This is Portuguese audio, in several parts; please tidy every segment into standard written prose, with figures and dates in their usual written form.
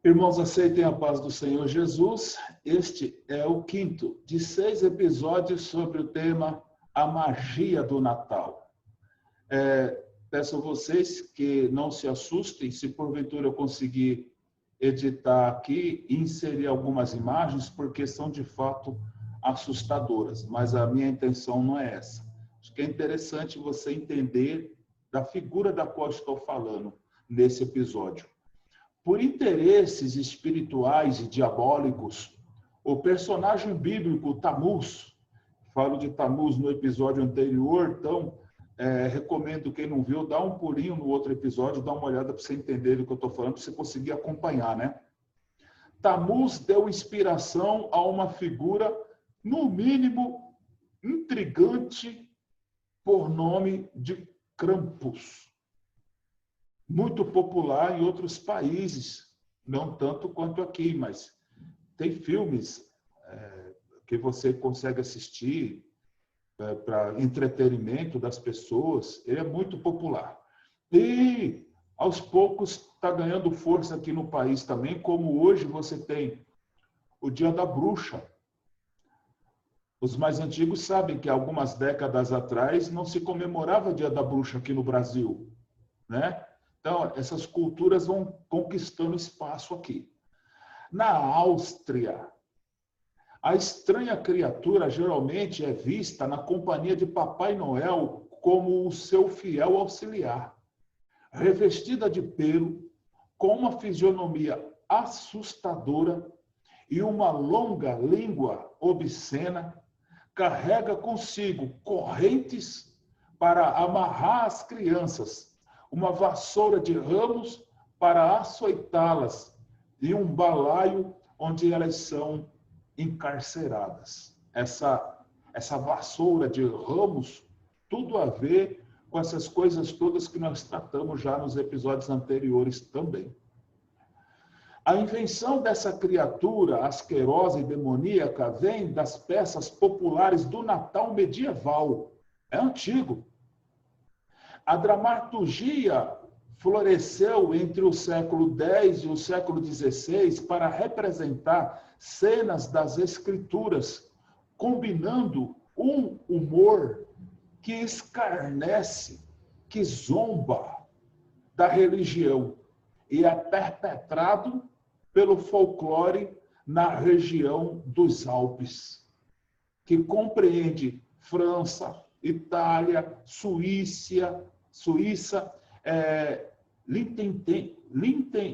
Irmãos, aceitem a paz do Senhor Jesus. Este é o quinto de 6 episódios sobre o tema A Magia do Natal. Peço a vocês que não se assustem se porventura eu conseguir editar aqui e inserir algumas imagens, porque são de fato assustadoras, mas a minha intenção não é essa. Acho que é interessante você entender da figura da qual estou falando nesse episódio. Por interesses espirituais e diabólicos, o personagem bíblico Tamuz, falo de Tamuz no episódio anterior, então recomendo quem não viu, dá um pulinho no outro episódio, dá uma olhada para você entender o que eu estou falando, para você conseguir acompanhar, né? Tamuz deu inspiração a uma figura, no mínimo, intrigante, por nome de Krampus. Muito popular em outros países, não tanto quanto aqui, mas tem filmes que você consegue assistir para entretenimento das pessoas, ele é muito popular. E, aos poucos, está ganhando força aqui no país também, como hoje você tem o Dia da Bruxa. Os mais antigos sabem que algumas décadas atrás não se comemorava o Dia da Bruxa aqui no Brasil, né? Então, essas culturas vão conquistando espaço aqui. Na Áustria, a estranha criatura geralmente é vista na companhia de Papai Noel como o seu fiel auxiliar. Revestida de pelo, com uma fisionomia assustadora e uma longa língua obscena, carrega consigo correntes para amarrar as crianças, uma vassoura de ramos para açoitá-las e um balaio onde elas são encarceradas. Essa vassoura de ramos, tudo a ver com essas coisas todas que nós tratamos já nos episódios anteriores também. A invenção dessa criatura asquerosa e demoníaca vem das peças populares do Natal medieval. É antigo. A dramaturgia floresceu entre o século X e o século XVI para representar cenas das Escrituras, combinando um humor que escarnece, que zomba da religião e é perpetrado pelo folclore na região dos Alpes, que compreende França, Itália, Suíça,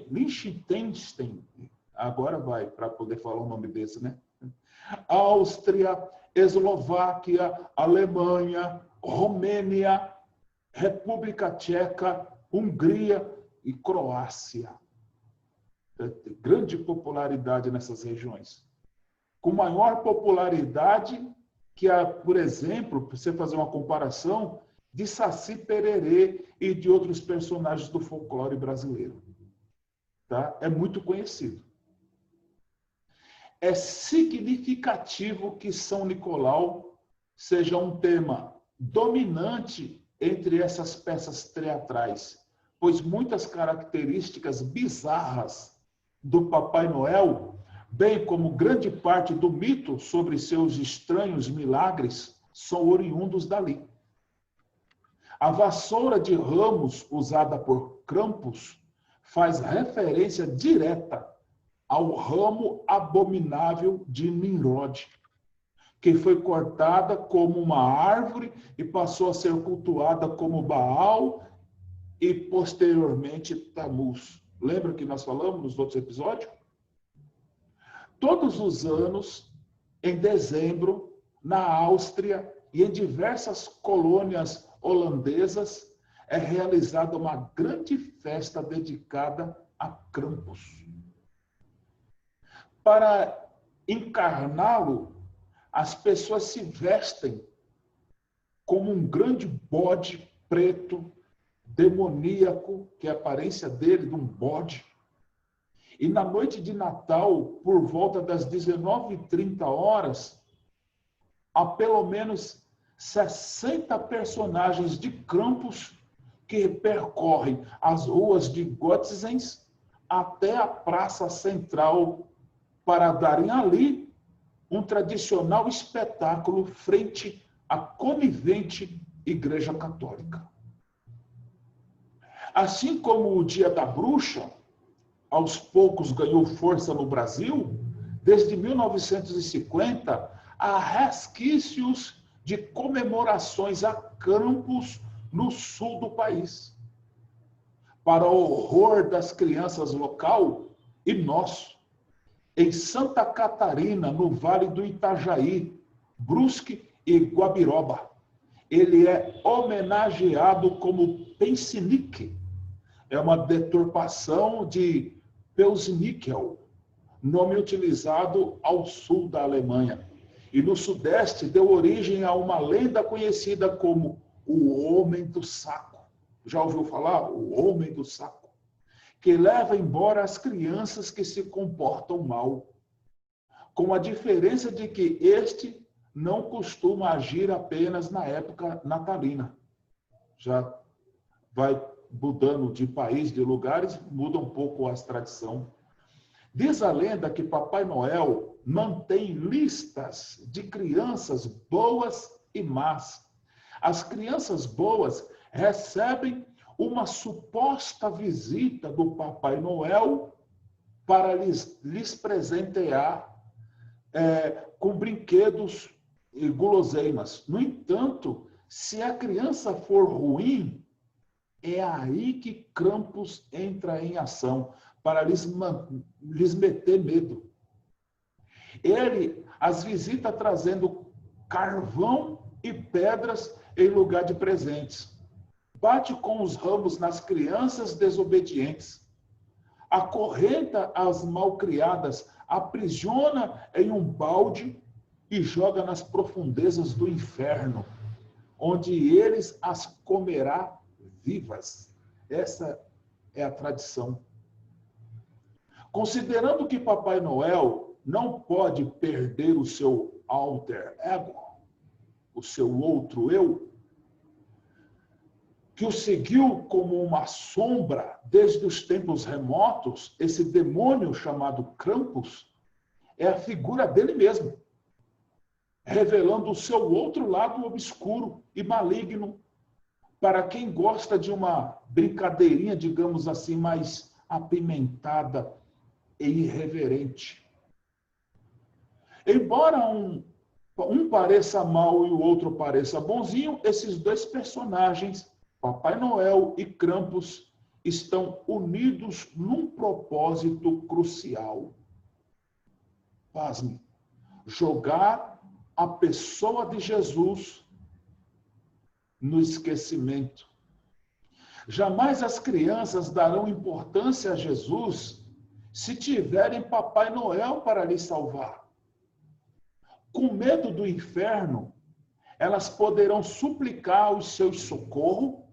Liechtenstein, agora vai para poder falar o nome desse, né? Áustria, Eslováquia, Alemanha, Romênia, República Tcheca, Hungria e Croácia. Grande popularidade nessas regiões. Com maior popularidade que, por exemplo, para você fazer uma comparação, de Saci Pererê e de outros personagens do folclore brasileiro. Tá? É muito conhecido. É significativo que São Nicolau seja um tema dominante entre essas peças teatrais, pois muitas características bizarras do Papai Noel, bem como grande parte do mito sobre seus estranhos milagres, são oriundos dali. A vassoura de ramos usada por Krampus faz referência direta ao ramo abominável de Nimrod, que foi cortada como uma árvore e passou a ser cultuada como Baal e, posteriormente, Tamuz. Lembra que nós falamos nos outros episódios? Todos os anos, em dezembro, na Áustria e em diversas colônias holandesas, é realizada uma grande festa dedicada a Krampus. Para encarná-lo, as pessoas se vestem como um grande bode preto, demoníaco, que é a aparência dele de um bode. E na noite de Natal, por volta das 19h30, há pelo menos 60 personagens de Krampus que percorrem as ruas de Götzens até a praça central para darem ali um tradicional espetáculo frente à conivente Igreja Católica. Assim como o Dia da Bruxa, aos poucos ganhou força no Brasil, desde 1950, há resquícios de comemorações a Krampus no sul do país. Para o horror das crianças local e nosso, em Santa Catarina, no Vale do Itajaí, Brusque e Guabiroba, ele é homenageado como Pensinique. É uma deturpação de Peusiníquel, nome utilizado ao sul da Alemanha. E no sudeste deu origem a uma lenda conhecida como o Homem do Saco. Já ouviu falar? O Homem do Saco. Que leva embora as crianças que se comportam mal. Com a diferença de que este não costuma agir apenas na época natalina. Já vai mudando de país, de lugares, muda um pouco as tradições. Diz a lenda que Papai Noel mantém listas de crianças boas e más. As crianças boas recebem uma suposta visita do Papai Noel para lhes presentear com brinquedos e guloseimas. No entanto, se a criança for ruim, é aí que Krampus entra em ação, para lhes meter medo. Ele as visita trazendo carvão e pedras em lugar de presentes. Bate com os ramos nas crianças desobedientes. Acorrenta as malcriadas, aprisiona em um balde e joga nas profundezas do inferno, onde eles as comerá vivas. Essa é a tradição. Considerando que Papai Noel não pode perder o seu alter ego, o seu outro eu, que o seguiu como uma sombra desde os tempos remotos, esse demônio chamado Krampus é a figura dele mesmo, revelando o seu outro lado obscuro e maligno para quem gosta de uma brincadeirinha, digamos assim, mais apimentada e irreverente. Embora um pareça mal e o outro pareça bonzinho, esses dois personagens, Papai Noel e Krampus, estão unidos num propósito crucial. Pasme, jogar a pessoa de Jesus no esquecimento. Jamais as crianças darão importância a Jesus se tiverem Papai Noel para lhes salvar. Com medo do inferno, elas poderão suplicar os seus socorros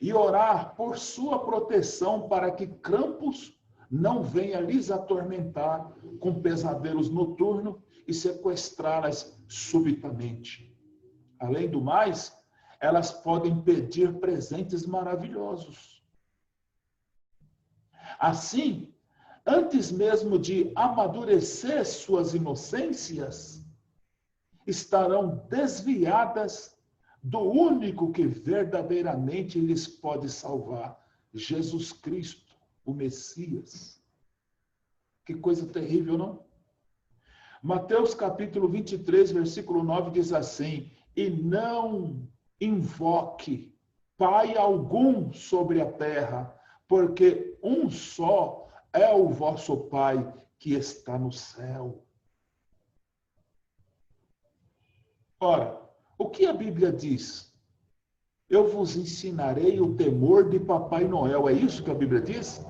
e orar por sua proteção para que Krampus não venha lhes atormentar com pesadelos noturnos e sequestrá-las subitamente. Além do mais, elas podem pedir presentes maravilhosos. Assim, antes mesmo de amadurecer suas inocências, estarão desviadas do único que verdadeiramente lhes pode salvar, Jesus Cristo, o Messias. Que coisa terrível, não? Mateus capítulo 23, versículo 9 diz assim: e não invoque pai algum sobre a terra, porque um só é o vosso Pai que está no céu. Ora, o que a Bíblia diz? Eu vos ensinarei o temor de Papai Noel. É isso que a Bíblia diz?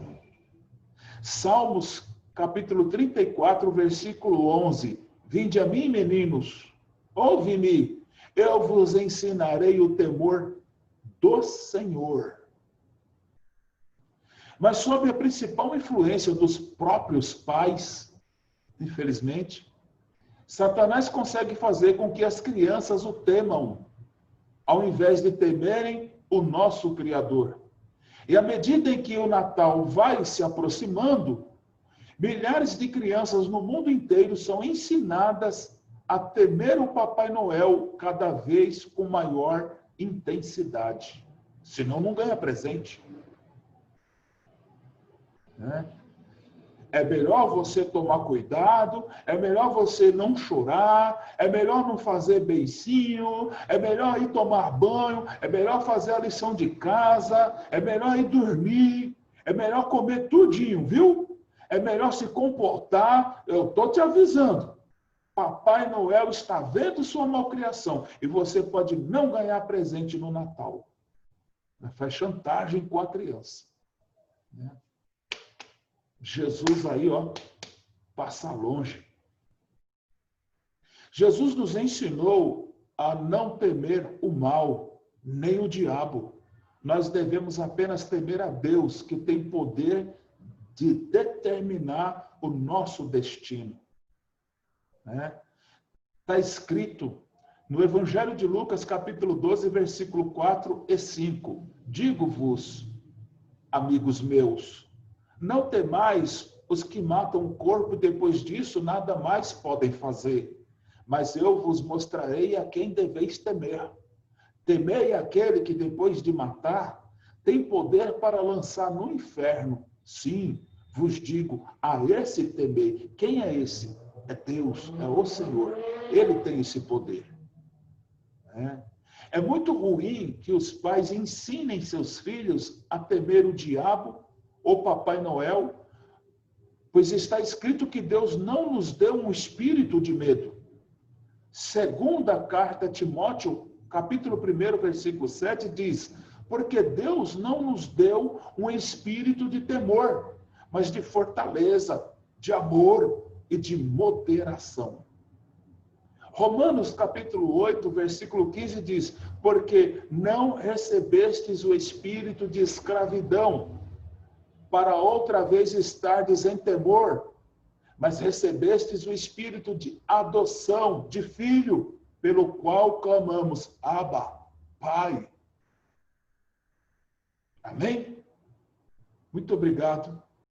Salmos capítulo 34, versículo 11. Vinde a mim, meninos, ouve-me. Eu vos ensinarei o temor do Senhor. Mas sob a principal influência dos próprios pais, infelizmente, Satanás consegue fazer com que as crianças o temam, ao invés de temerem o nosso Criador. E à medida em que o Natal vai se aproximando, milhares de crianças no mundo inteiro são ensinadas a temer o Papai Noel cada vez com maior intensidade. Senão não ganha presente. Né? É melhor você tomar cuidado, é melhor você não chorar, é melhor não fazer beicinho, é melhor ir tomar banho, é melhor fazer a lição de casa, é melhor ir dormir, é melhor comer tudinho, viu? É melhor se comportar, eu estou te avisando. Papai Noel está vendo sua malcriação e você pode não ganhar presente no Natal. Faz chantagem com a criança. Né? Jesus aí, ó, passa longe. Jesus nos ensinou a não temer o mal, nem o diabo. Nós devemos apenas temer a Deus, que tem poder de determinar o nosso destino. Está escrito no Evangelho de Lucas, capítulo 12, versículo 4 e 5. Digo-vos, amigos meus, não temais os que matam o corpo, depois disso nada mais podem fazer. Mas eu vos mostrarei a quem deveis temer. Temei aquele que, depois de matar, tem poder para lançar no inferno. Sim, vos digo, a esse temei. Quem é esse? É Deus, é o Senhor. Ele tem esse poder. É muito ruim que os pais ensinem seus filhos a temer o diabo ou Papai Noel, pois está escrito que Deus não nos deu um espírito de medo. Segunda carta a Timóteo, capítulo 1, versículo 7, diz: porque Deus não nos deu um espírito de temor, mas de fortaleza, de amor e de moderação. Romanos capítulo 8, versículo 15 diz: porque não recebestes o espírito de escravidão, para outra vez estardes em temor, mas recebestes o espírito de adoção, de filho, pelo qual clamamos, Abba, Pai. Amém? Muito obrigado.